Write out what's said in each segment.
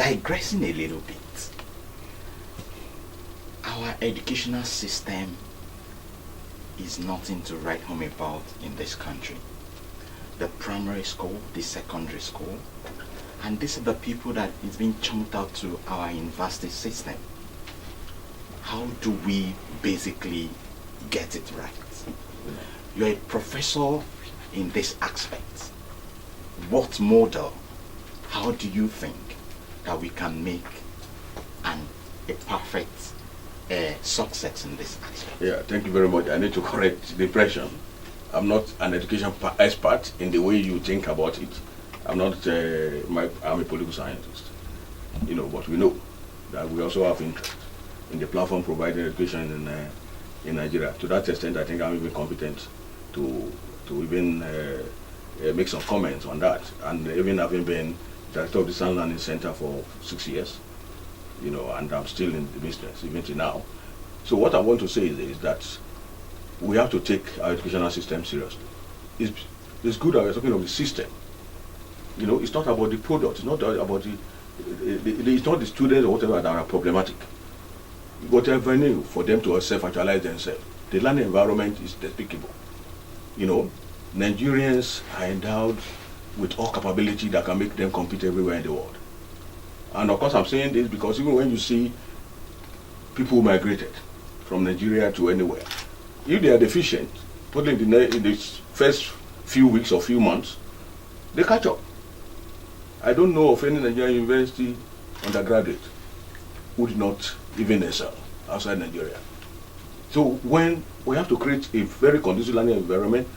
digressing a little bit, our educational system is nothing to write home about in this country. The primary school, the secondary school, and these are the people that is being chunked out to our university system. How do we basically get it right? You're a professor in this aspect. What model, how do you think that we can make a perfect success in this aspect? Yeah, thank you very much. I need to correct the impression. I'm not an education expert in the way you think about it. I'm not. I'm a political scientist, but we know that we also have interest in the platform providing education in Nigeria. To that extent, I think I'm even competent to even make some comments on that. And even having been director of the Sound Learning Center for 6 years, and I'm still in the business even till now. So what I want to say is that we have to take our educational system seriously. It's good that we're talking of the system. It's not about the product. It's not about it's not the students or whatever that are problematic. Whatever new for them to self-actualize themselves. The learning environment is despicable. Nigerians are endowed with all capability that can make them compete everywhere in the world. And of course I'm saying this because even when you see people who migrated from Nigeria to anywhere, if they are deficient, probably in the first few weeks or few months, they catch up. I don't know of any Nigerian university undergraduate who did not even excel outside Nigeria. So when we have to create a very conducive learning environment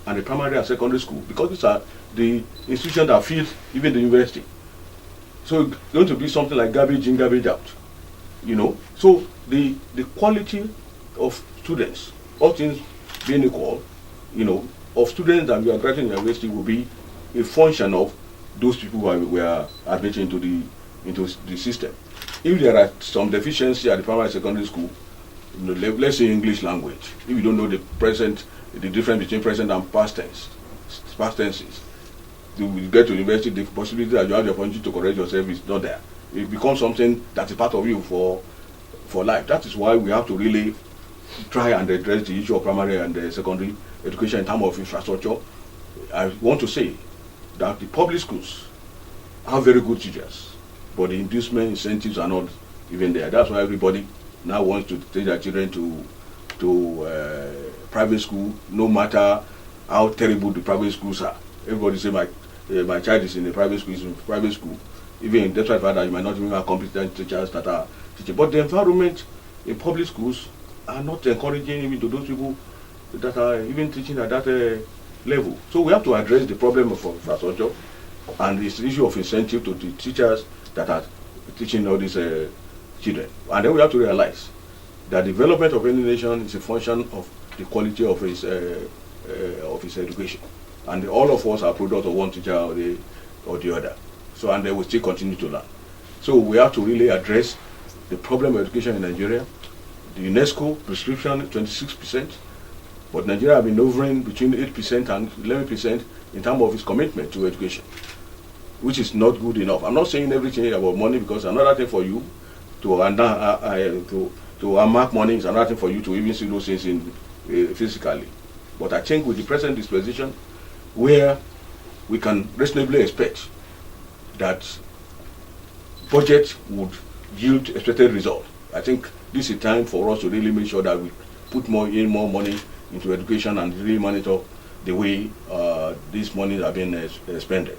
and the primary and secondary school, because these are the institutions that feed even the university. So it's going to be something like garbage in, garbage out. So the quality of students, all things being equal, of students that we are graduating in university will be a function of those people who were admitted into the system. If there are some deficiency at the primary and secondary school, let's say English language, if you don't know the difference between present and past tenses, you get to university, the possibility that you have the opportunity to correct yourself is not there. It becomes something that is part of you for life. That is why we have to really try and address the issue of primary and secondary education in terms of infrastructure. I want to say that the public schools have very good teachers, but the inducement incentives are not even there. That's why everybody now wants to take their children to private school, no matter how terrible the private schools are. Everybody say my child is in a private school, is in private school. Even despite the fact that you might not even have competent teachers that are teaching. But the environment in public schools are not encouraging even to those people that are even teaching at that level. So we have to address the problem of infrastructure and this issue of incentive to the teachers that are teaching all these children. And then we have to realize that development of any nation is a function of the quality of its education. And all of us are product of one teacher or the other. So, and they will still continue to learn. So we have to really address the problem of education in Nigeria. The UNESCO prescription 26%, but Nigeria has been hovering between 8% and 11% in terms of its commitment to education, which is not good enough. I'm not saying everything about money, because another thing for you to unmark money is another thing for you to even see those things physically. But I think with the present disposition, where we can reasonably expect that budget would yield expected result, I think this is a time for us to really make sure that we put more money into education and really monitor the way these monies are being expended.